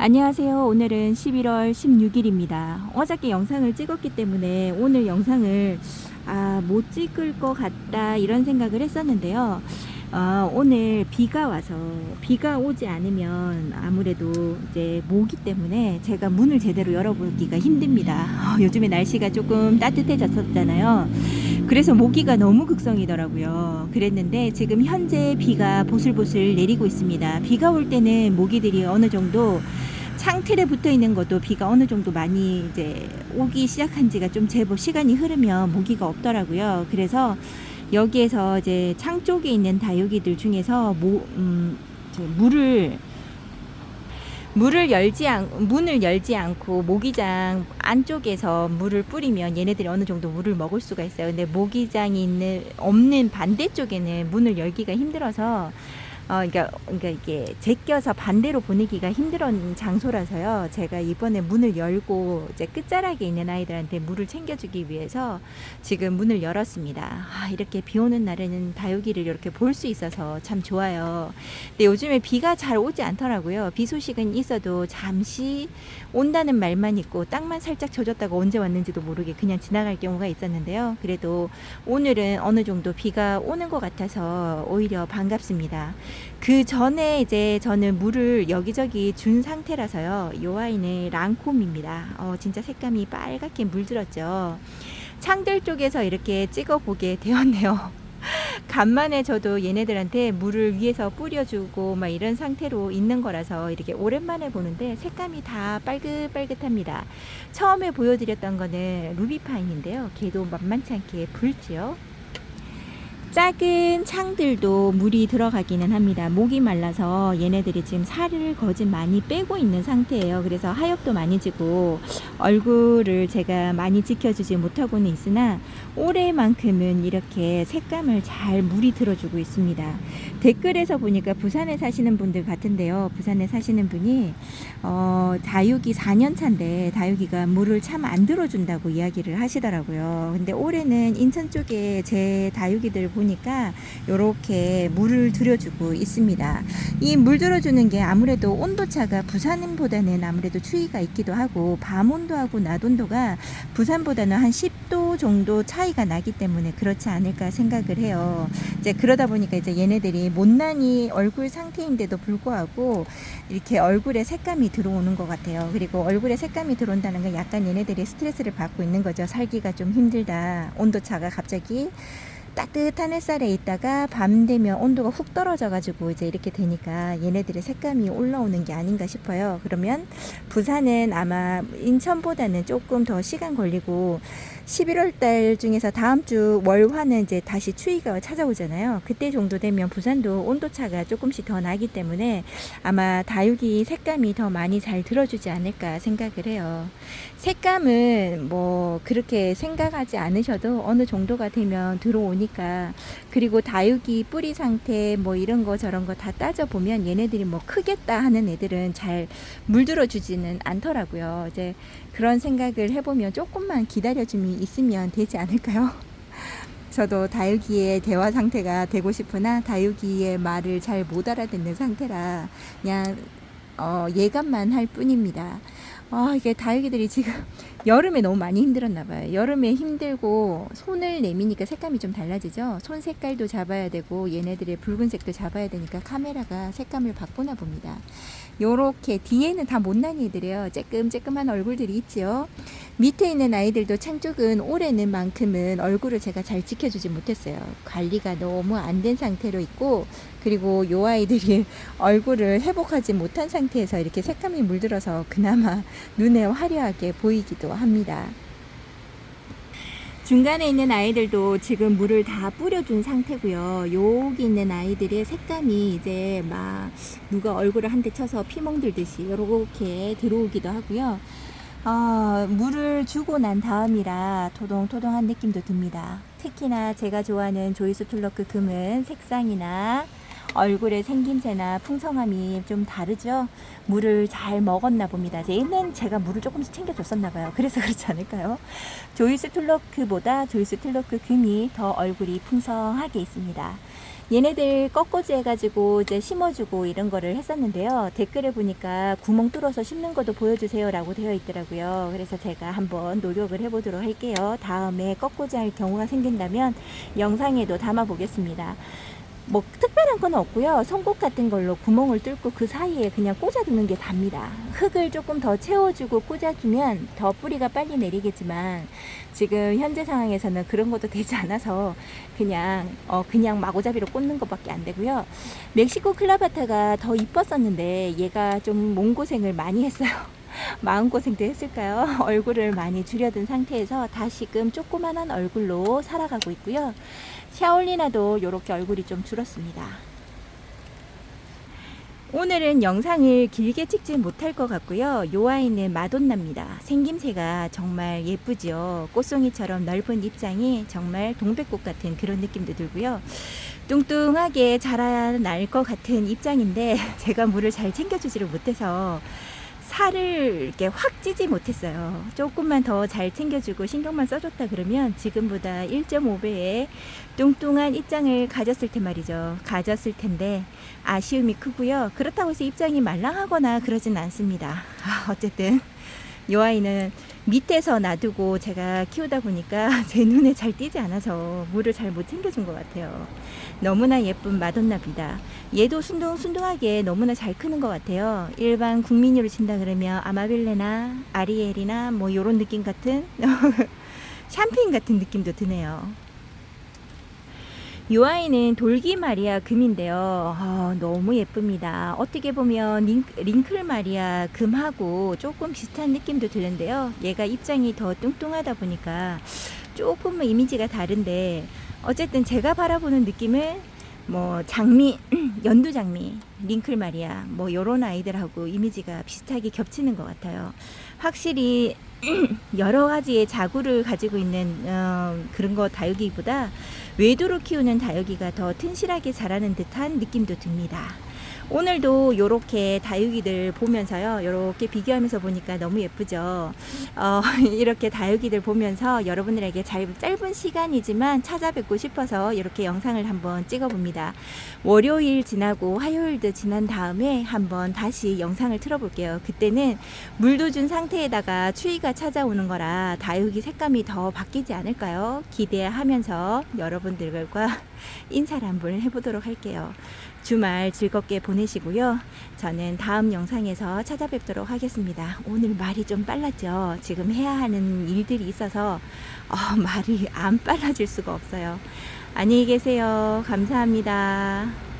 안녕하세요. 오늘은 11월 16일입니다. 어저께 영상을 찍었기 때문에 오늘 영상을 못 찍을 것 같다 이런 생각을 했었는데요. 오늘 비가 와서 비가 오지 않으면 아무래도 이제 모기 때문에 제가 문을 제대로 열어보기가 힘듭니다. 요즘에 날씨가 조금 따뜻해졌었잖아요. 그래서 모기가 너무 극성이더라고요. 그랬는데 지금 현재 비가 보슬보슬 내리고 있습니다. 비가 올 때는 모기들이 어느 정도 창틀에 붙어 있는 것도 비가 어느 정도 많이 이제 오기 시작한 지가 좀 제법 시간이 흐르면 모기가 없더라고요. 그래서 여기에서 이제 창 쪽에 있는 다육이들 중에서 문을 열지 않고 모기장 안쪽에서 물을 뿌리면 얘네들이 어느 정도 물을 먹을 수가 있어요. 근데 모기장이 없는 반대쪽에는 문을 열기가 힘들어서 그러니까 이게 제껴서 반대로 보내기가 힘든 장소라서요. 제가 이번에 문을 열고 이제 끝자락에 있는 아이들한테 물을 챙겨주기 위해서 지금 문을 열었습니다. 이렇게 비 오는 날에는 다육이를 이렇게 볼 수 있어서 참 좋아요. 근데 요즘에 비가 잘 오지 않더라고요. 비 소식은 있어도 잠시 온다는 말만 있고 땅만 살짝 젖었다가 언제 왔는지도 모르게 그냥 지나갈 경우가 있었는데요. 그래도 오늘은 어느 정도 비가 오는 것 같아서 오히려 반갑습니다. 그 전에 이제 저는 물을 여기저기 준 상태라서요. 이 아이는 랑콤입니다. 진짜 색감이 빨갛게 물들었죠. 창들 쪽에서 이렇게 찍어 보게 되었네요. 간만에 저도 얘네들한테 물을 위에서 뿌려주고 막 이런 상태로 있는 거라서 이렇게 오랜만에 보는데 색감이 다 빨긋빨긋합니다. 처음에 보여드렸던 거는 루비파인인데요. 걔도 만만치 않게 붉지요. 작은 창들도 물이 들어가기는 합니다. 목이 말라서 얘네들이 지금 살을 거진 많이 빼고 있는 상태예요. 그래서 하엽도 많이 지고 얼굴을 제가 많이 지켜주지 못하고는 있으나 올해만큼은 이렇게 색감을 잘 물이 들어주고 있습니다. 댓글에서 보니까 부산에 사시는 분들 같은데요. 부산에 사시는 분이 다육이 4년 차인데 다육이가 물을 참 안 들어준다고 이야기를 하시더라고요. 근데 올해는 인천 쪽에 제 다육이들 보니까 이렇게 물을 들여주고 있습니다. 이 물 들어주는 게 아무래도 온도차가 부산보다는 아무래도 추위가 있기도 하고 밤 온도하고 낮 온도가 부산보다는 한 10도 정도 차이가 나기 때문에 그렇지 않을까 생각을 해요. 이제 그러다 보니까 이제 얘네들이 못난이 얼굴 상태인데도 불구하고 이렇게 얼굴에 색감이 들어오는 것 같아요. 그리고 얼굴에 색감이 들어온다는 건 약간 얘네들이 스트레스를 받고 있는 거죠. 살기가 좀 힘들다. 온도차가 갑자기 따뜻한 햇살에 있다가 밤 되면 온도가 훅 떨어져 가지고 이제 이렇게 되니까 얘네들의 색감이 올라오는 게 아닌가 싶어요. 그러면 부산은 아마 인천보다는 조금 더 시간 걸리고 11월 달 중에서 다음 주 월화는 이제 다시 추위가 찾아오잖아요. 그때 정도 되면 부산도 온도차가 조금씩 더 나기 때문에 아마 다육이 색감이 더 많이 잘 들어주지 않을까 생각을 해요. 색감은 뭐 그렇게 생각하지 않으셔도 어느 정도가 되면 들어오니까, 그리고 다육이 뿌리 상태 뭐 이런 거 저런 거 다 따져보면 얘네들이 뭐 크겠다 하는 애들은 잘 물들어 주지는 않더라고요. 이제 그런 생각을 해보면 조금만 기다려줌이 있으면 되지 않을까요? 저도 다육이의 대화 상태가 되고 싶으나 다육이의 말을 잘 못 알아듣는 상태라 그냥 예감만 할 뿐입니다. 이게 다육이들이 지금 여름에 너무 많이 힘들었나 봐요. 여름에 힘들고 손을 내미니까 색감이 좀 달라지죠. 손 색깔도 잡아야 되고 얘네들의 붉은색도 잡아야 되니까 카메라가 색감을 바꾸나 봅니다. 요렇게 뒤에는 다 못난 애들이에요. 쬐끔쬐끔한 얼굴들이 있죠. 밑에 있는 아이들도 창 쪽은 올해는 만큼은 얼굴을 제가 잘 지켜주지 못했어요. 관리가 너무 안 된 상태로 있고, 그리고 요 아이들이 얼굴을 회복하지 못한 상태에서 이렇게 색감이 물들어서 그나마 눈에 화려하게 보이기도 합니다. 중간에 있는 아이들도 지금 물을 다 뿌려준 상태고요. 여기 있는 아이들의 색감이 이제 막 누가 얼굴을 한 대 쳐서 피 멍들듯이 이렇게 들어오기도 하고요. 물을 주고 난 다음이라 토동토동한 느낌도 듭니다. 특히나 제가 좋아하는 조이스 툴러크 금은 색상이나 얼굴의 생김새나 풍성함이 좀 다르죠. 물을 잘 먹었나 봅니다. 얘는 제가 물을 조금씩 챙겨줬었나 봐요. 그래서 그렇지 않을까요? 조이스 툴러크보다 조이스 툴러크 금이 더 얼굴이 풍성하게 있습니다. 얘네들 꺾어지 해가지고 이제 심어주고 이런 거를 했었는데요. 댓글에 보니까 구멍 뚫어서 심는 것도 보여주세요 라고 되어 있더라고요. 그래서 제가 한번 노력을 해보도록 할게요. 다음에 꺾어지 할 경우가 생긴다면 영상에도 담아 보겠습니다. 뭐 특별한 건 없고요. 송곳 같은 걸로 구멍을 뚫고 그 사이에 그냥 꽂아두는 게 답니다. 흙을 조금 더 채워주고 꽂아주면 더 뿌리가 빨리 내리겠지만 지금 현재 상황에서는 그런 것도 되지 않아서 그냥 마구잡이로 꽂는 것밖에 안 되고요. 멕시코 클라바타가 더 이뻤었는데 얘가 좀 몸고생을 많이 했어요. 마음고생도 했을까요? 얼굴을 많이 줄여든 상태에서 다시금 조그만한 얼굴로 살아가고 있고요. 샤올리나도 이렇게 얼굴이 좀 줄었습니다. 오늘은 영상을 길게 찍지 못할 것 같고요. 요 아이는 마돈나입니다. 생김새가 정말 예쁘죠. 꽃송이처럼 넓은 입장이 정말 동백꽃 같은 그런 느낌도 들고요. 뚱뚱하게 자라날 것 같은 입장인데 제가 물을 잘 챙겨주지를 못해서 살을 이렇게 확 찌지 못했어요. 조금만 더 잘 챙겨주고 신경만 써줬다 그러면 지금보다 1.5배의 뚱뚱한 입장을 가졌을 텐 말이죠. 가졌을 텐데 아쉬움이 크고요. 그렇다고 해서 입장이 말랑하거나 그러진 않습니다. 어쨌든 이 아이는 밑에서 놔두고 제가 키우다 보니까 제 눈에 잘 띄지 않아서 물을 잘 못 챙겨준 것 같아요. 너무나 예쁜 마돈나입니다. 얘도 순둥순둥하게 너무나 잘 크는 것 같아요. 일반 국민으로 친다 그러면 아마빌레나 아리엘이나 뭐 요런 느낌 같은 샴페인 같은 느낌도 드네요. 이 아이는 돌기 마리아 금인데요. 너무 예쁩니다. 어떻게 보면 링클 마리아 금하고 조금 비슷한 느낌도 드는데요. 얘가 입장이 더 뚱뚱하다 보니까 조금 이미지가 다른데 어쨌든 제가 바라보는 느낌은 뭐 장미, 연두 장미, 링클 마리아 뭐 요런 아이들하고 이미지가 비슷하게 겹치는 것 같아요. 확실히 여러 가지의 자구를 가지고 있는 그런 거 다육이보다 외도로 키우는 다육이가 더 튼실하게 자라는 듯한 느낌도 듭니다. 오늘도 요렇게 다육이들 보면서요, 요렇게 비교하면서 보니까 너무 예쁘죠. 이렇게 다육이들 보면서 여러분들에게 짧은 시간이지만 찾아뵙고 싶어서 이렇게 영상을 한번 찍어 봅니다. 월요일 지나고 화요일도 지난 다음에 한번 다시 영상을 틀어 볼게요. 그때는 물도 준 상태에다가 추위가 찾아오는 거라 다육이 색감이 더 바뀌지 않을까요? 기대하면서 여러분들과 인사를 한번 해보도록 할게요. 주말 즐겁게 보내시고요. 저는 다음 영상에서 찾아뵙도록 하겠습니다. 오늘 말이 좀 빨랐죠. 지금 해야 하는 일들이 있어서 말이 안 빨라질 수가 없어요. 안녕히 계세요. 감사합니다.